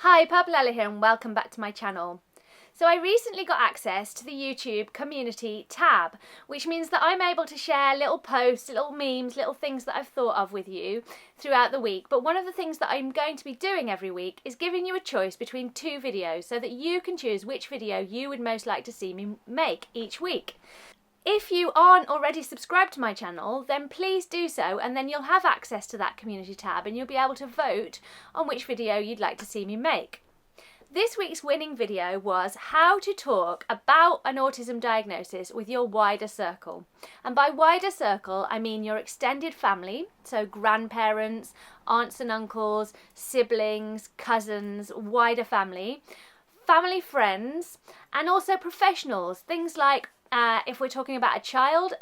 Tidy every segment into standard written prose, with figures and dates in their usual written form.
Hi, Purple Ella here and welcome back to my channel. So I recently got access to the YouTube community tab, which means that I'm able to share little posts, little memes, little things that I've thought of with you throughout the week. But one of the things that I'm going to be doing every week is giving you a choice between two videos so that you can choose which video you would most like to see me make each week. If you aren't already subscribed to my channel, then please do so, and then you'll have access to that community tab and you'll be able to vote on which video you'd like to see me make. This week's winning video was how to talk about an autism diagnosis with your wider circle. And by wider circle, I mean your extended family, so grandparents, aunts and uncles, siblings, cousins, wider family, family friends, and also professionals, things like if we're talking about a child,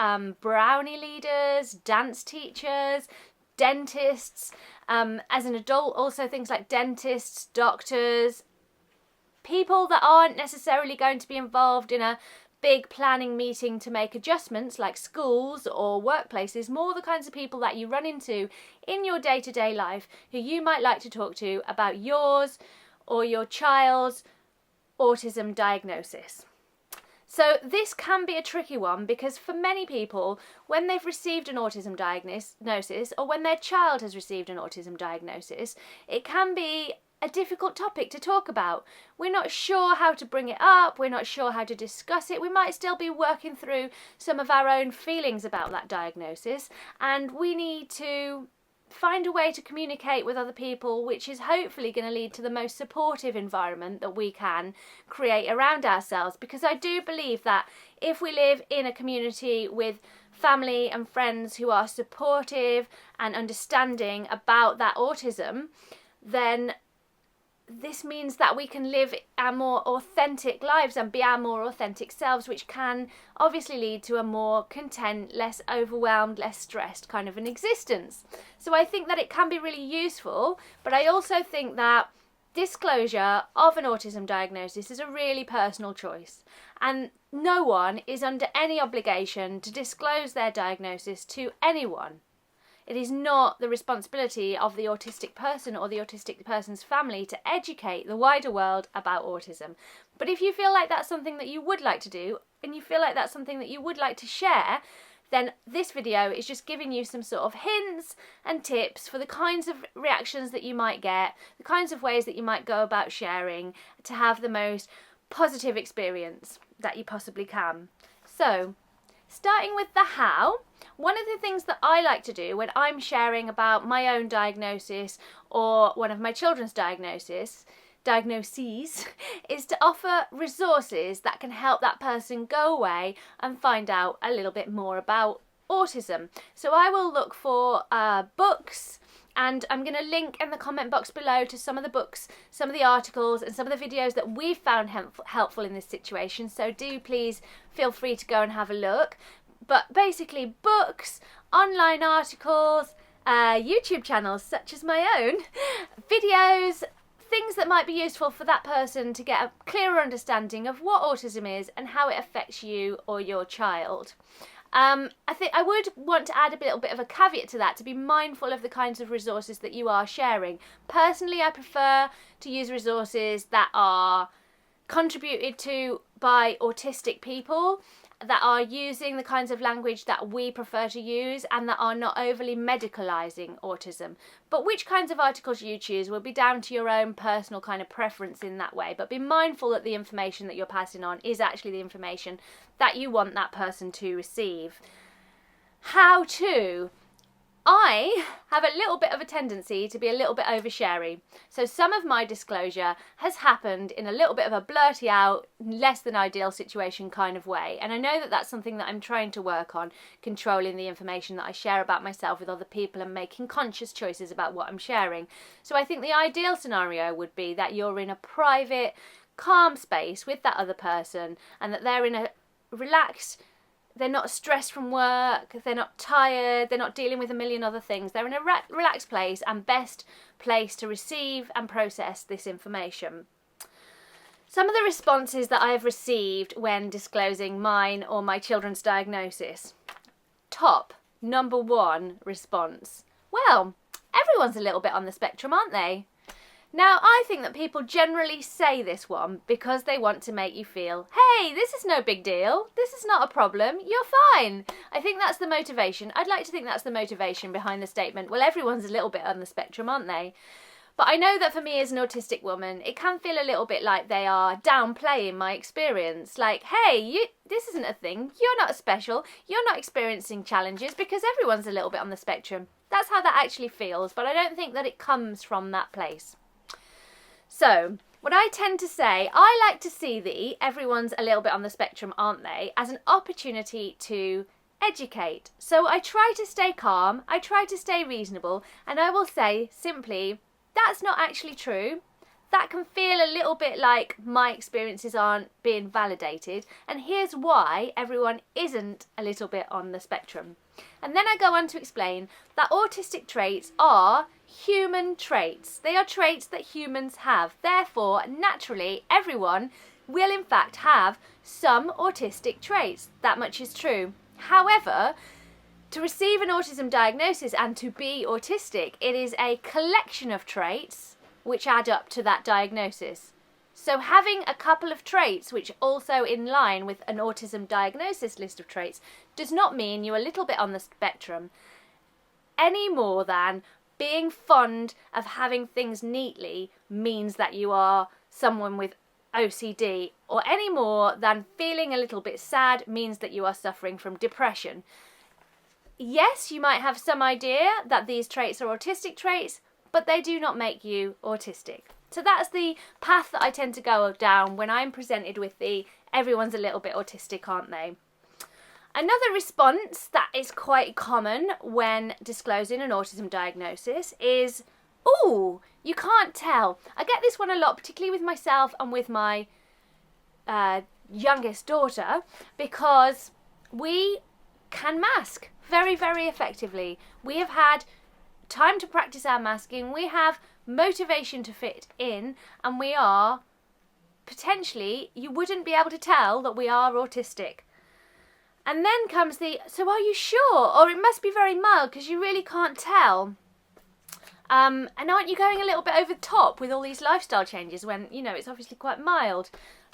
brownie leaders, dance teachers, dentists, as an adult also things like dentists, doctors, people that aren't necessarily going to be involved in a big planning meeting to make adjustments like schools or workplaces, more the kinds of people that you run into in your day-to-day life who you might like to talk to about yours or your child's autism diagnosis. So this can be a tricky one because for many people, when they've received an autism diagnosis or when their child has received an autism diagnosis, it can be a difficult topic to talk about. We're not sure how to bring it up, we're not sure how to discuss it, we might still be working through some of our own feelings about that diagnosis, and we need to find a way to communicate with other people which is hopefully going to lead to the most supportive environment that we can create around ourselves, because I do believe that if we live in a community with family and friends who are supportive and understanding about that autism, then this means that we can live our more authentic lives and be our more authentic selves, which can obviously lead to a more content, less overwhelmed, less stressed kind of an existence. So I think that it can be really useful, but I also think that disclosure of an autism diagnosis is a really personal choice, and no one is under any obligation to disclose their diagnosis to anyone. It is not the responsibility of the autistic person or the autistic person's family to educate the wider world about autism. But if you feel like that's something that you would like to do, and you feel like that's something that you would like to share, then this video is just giving you some sort of hints and tips for the kinds of reactions that you might get, the kinds of ways that you might go about sharing to have the most positive experience that you possibly can. So, starting with the how, one of the things that I like to do when I'm sharing about my own diagnosis or one of my children's diagnoses is to offer resources that can help that person go away and find out a little bit more about autism. So I will look for books, and I'm going to link in the comment box below to some of the books, some of the articles and some of the videos that we've found helpful in this situation, so do please feel free to go and have a look. But basically books, online articles, YouTube channels such as my own, videos, things that might be useful for that person to get a clearer understanding of what autism is and how it affects you or your child. I think I would want to add a little bit of a caveat to that, to be mindful of the kinds of resources that you are sharing. Personally, I prefer to use resources that are contributed to by autistic people, that are using the kinds of language that we prefer to use and that are not overly medicalising autism. But which kinds of articles you choose will be down to your own personal kind of preference in that way. But be mindful that the information that you're passing on is actually the information that you want that person to receive. How to? I have a little bit of a tendency to be a little bit oversharing. So some of my disclosure has happened in a little bit of a blurty out, less than ideal situation kind of way. And I know that that's something that I'm trying to work on, controlling the information that I share about myself with other people and making conscious choices about what I'm sharing. So I think the ideal scenario would be that you're in a private, calm space with that other person and that they're in a relaxed, they're not stressed from work, they're not tired, they're not dealing with a million other things. They're in a relaxed place and best place to receive and process this information. Some of the responses that I have received when disclosing mine or my children's diagnosis. Top, number one response. Well, everyone's a little bit on the spectrum, aren't they? Now, I think that people generally say this one because they want to make you feel, hey, this is no big deal. This is not a problem. You're fine. I think that's the motivation. I'd like to think that's the motivation behind the statement. Well, everyone's a little bit on the spectrum, aren't they? But I know that for me as an autistic woman, it can feel a little bit like they are downplaying my experience. Like, hey, this isn't a thing. You're not special. You're not experiencing challenges because everyone's a little bit on the spectrum. That's how that actually feels, but I don't think that it comes from that place. So, what I tend to say, I like to see the everyone's a little bit on the spectrum, aren't they, as an opportunity to educate. So I try to stay calm, I try to stay reasonable, and I will say simply, that's not actually true. That can feel a little bit like my experiences aren't being validated, and here's why everyone isn't a little bit on the spectrum. And then I go on to explain that autistic traits are human traits. They are traits that humans have. Therefore, naturally, everyone will in fact have some autistic traits. That much is true. However, to receive an autism diagnosis and to be autistic, it is a collection of traits which add up to that diagnosis. So having a couple of traits which also in line with an autism diagnosis list of traits does not mean you're a little bit on the spectrum, any more than being fond of having things neatly means that you are someone with OCD, or any more than feeling a little bit sad means that you are suffering from depression. Yes, you might have some idea that these traits are autistic traits, but they do not make you autistic. So that's the path that I tend to go down when I'm presented with the everyone's a little bit autistic, aren't they? Another response that is quite common when disclosing an autism diagnosis is, "Ooh, you can't tell." I get this one a lot, particularly with myself and with my youngest daughter, because we can mask very, very effectively. We have had time to practice our masking, we have motivation to fit in, and we are potentially, you wouldn't be able to tell that we are autistic. And then comes the, so are you sure? Or it must be very mild because you really can't tell. And aren't you going a little bit over the top with all these lifestyle changes when, you know, it's obviously quite mild?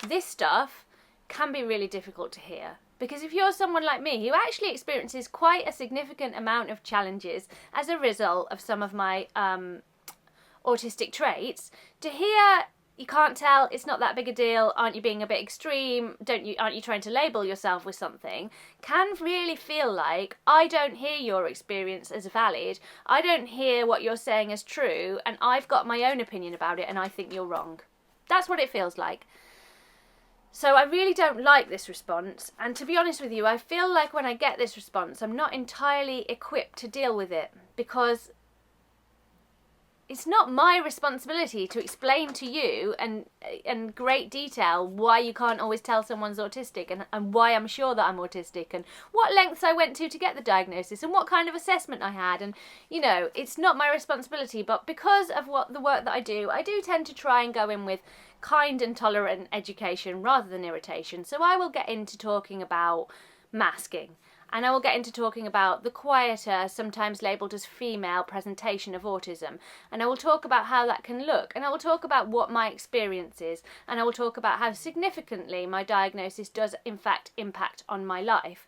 This stuff can be really difficult to hear. Because if you're someone like me who actually experiences quite a significant amount of challenges as a result of some of my autistic traits, to hear you can't tell, it's not that big a deal, aren't you being a bit extreme, aren't you trying to label yourself with something, can really feel like I don't hear your experience as valid, I don't hear what you're saying as true, and I've got my own opinion about it and I think you're wrong. That's what it feels like. So I really don't like this response, and to be honest with you, I feel like when I get this response, I'm not entirely equipped to deal with it, because it's not my responsibility to explain to you in great detail why you can't always tell someone's autistic, and why I'm sure that I'm autistic, and what lengths I went to get the diagnosis, and what kind of assessment I had, and you know, it's not my responsibility. But because of the work that I do tend to try and go in with kind and tolerant education rather than irritation. So I will get into talking about masking, and I will get into talking about the quieter, sometimes labelled as female presentation of autism, and I will talk about how that can look, and I will talk about what my experience is, and I will talk about how significantly my diagnosis does in fact impact on my life.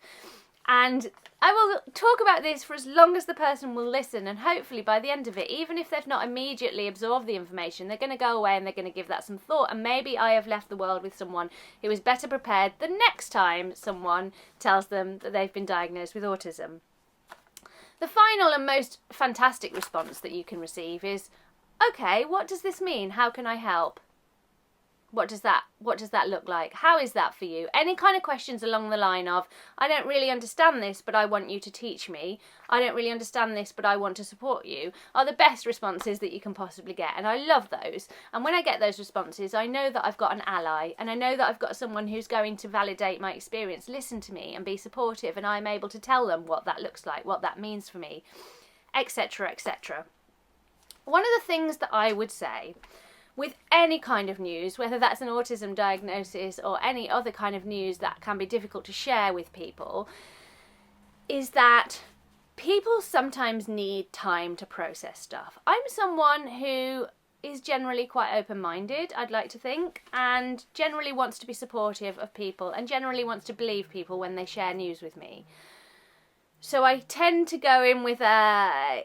And I will talk about this for as long as the person will listen, and hopefully by the end of it, even if they've not immediately absorbed the information, they're going to go away and they're going to give that some thought, and maybe I have left the world with someone who is better prepared the next time someone tells them that they've been diagnosed with autism. The final and most fantastic response that you can receive is, okay, what does this mean? How can I help? What does that look like? How is that for you? Any kind of questions along the line of, I don't really understand this, but I want you to teach me. I don't really understand this, but I want to support you, are the best responses that you can possibly get. And I love those. And when I get those responses, I know that I've got an ally, and I know that I've got someone who's going to validate my experience, listen to me and be supportive, and I'm able to tell them what that looks like, what that means for me, etc., etc. One of the things that I would say with any kind of news, whether that's an autism diagnosis or any other kind of news that can be difficult to share with people, is that people sometimes need time to process stuff. I'm someone who is generally quite open-minded, I'd like to think, and generally wants to be supportive of people and generally wants to believe people when they share news with me. So I tend to go in with a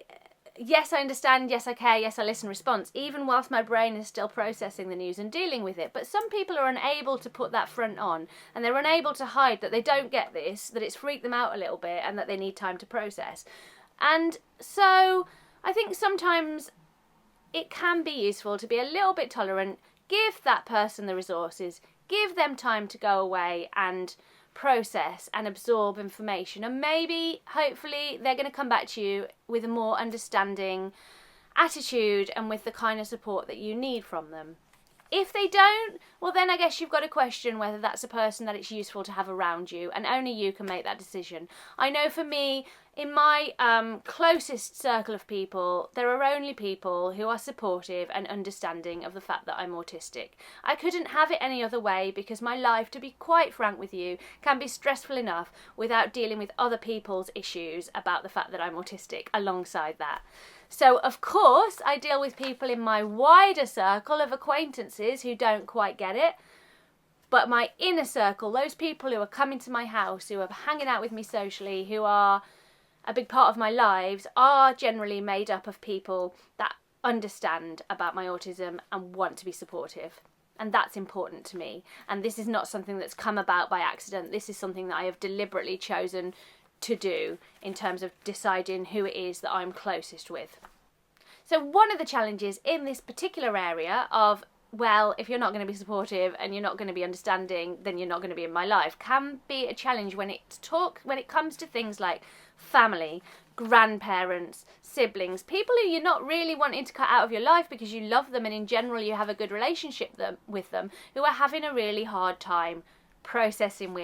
yes, I understand, yes, I care, yes, I listen response, even whilst my brain is still processing the news and dealing with it. But some people are unable to put that front on, and they're unable to hide that they don't get this, that it's freaked them out a little bit, and that they need time to process. And so I think sometimes it can be useful to be a little bit tolerant, give that person the resources, give them time to go away and process and absorb information, and maybe hopefully they're going to come back to you with a more understanding attitude and with the kind of support that you need from them. If they don't, well then I guess you've got to question whether that's a person that it's useful to have around you, and only you can make that decision. I know for me, in my closest circle of people, there are only people who are supportive and understanding of the fact that I'm autistic. I couldn't have it any other way, because my life, to be quite frank with you, can be stressful enough without dealing with other people's issues about the fact that I'm autistic alongside that. So, of course, I deal with people in my wider circle of acquaintances who don't quite get it. But my inner circle, those people who are coming to my house, who are hanging out with me socially, who are a big part of my lives, are generally made up of people that understand about my autism and want to be supportive. And that's important to me. And this is not something that's come about by accident. This is something that I have deliberately chosen to do in terms of deciding who it is that I'm closest with. So one of the challenges in this particular area of, well, if you're not going to be supportive and you're not going to be understanding, then you're not going to be in my life, can be a challenge when it comes to things like family, grandparents, siblings, people who you're not really wanting to cut out of your life because you love them and in general you have a good relationship with them, who are having a really hard time processing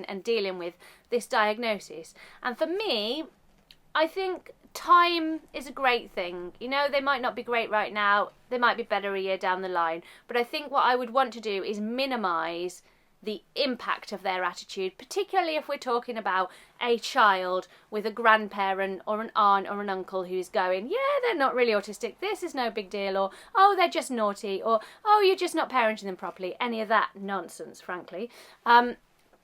and dealing with this diagnosis. And for me, I think time is a great thing. You know, they might not be great right now, they might be better a year down the line, but I think what I would want to do is minimise the impact of their attitude, particularly if we're talking about a child with a grandparent or an aunt or an uncle who's going, yeah, they're not really autistic, this is no big deal, or oh, they're just naughty, or oh, you're just not parenting them properly, any of that nonsense, frankly.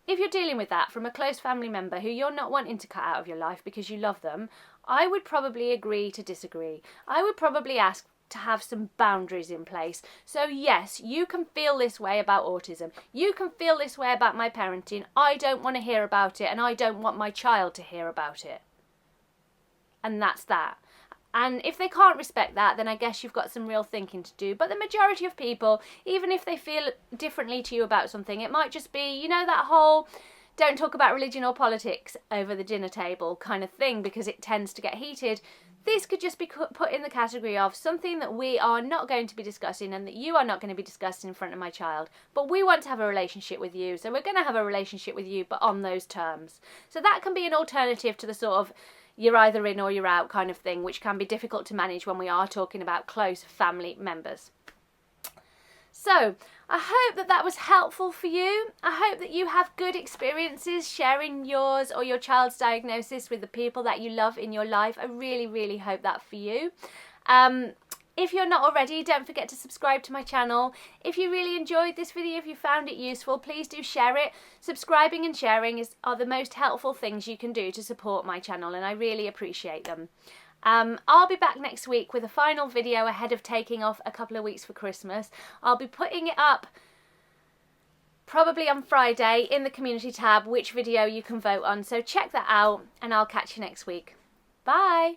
If you're dealing with that from a close family member who you're not wanting to cut out of your life because you love them, I would probably agree to disagree. I would probably ask to have some boundaries in place. So yes, you can feel this way about autism. You can feel this way about my parenting. I don't want to hear about it, and I don't want my child to hear about it. And that's that. And if they can't respect that, then I guess you've got some real thinking to do. But the majority of people, even if they feel differently to you about something, it might just be, you know, that whole don't talk about religion or politics over the dinner table kind of thing, because it tends to get heated. This could just be put in the category of something that we are not going to be discussing and that you are not going to be discussing in front of my child. But we want to have a relationship with you, so we're going to have a relationship with you, but on those terms. So that can be an alternative to the sort of you're either in or you're out kind of thing, which can be difficult to manage when we are talking about close family members. So, I hope that that was helpful for you. I hope that you have good experiences sharing yours or your child's diagnosis with the people that you love in your life. I really, really hope that for you. If you're not already, don't forget to subscribe to my channel. If you really enjoyed this video, if you found it useful, please do share it. Subscribing and sharing are the most helpful things you can do to support my channel, and I really appreciate them. I'll be back next week with a final video ahead of taking off a couple of weeks for Christmas. I'll be putting it up probably on Friday in the community tab, which video you can vote on. So check that out, and I'll catch you next week. Bye!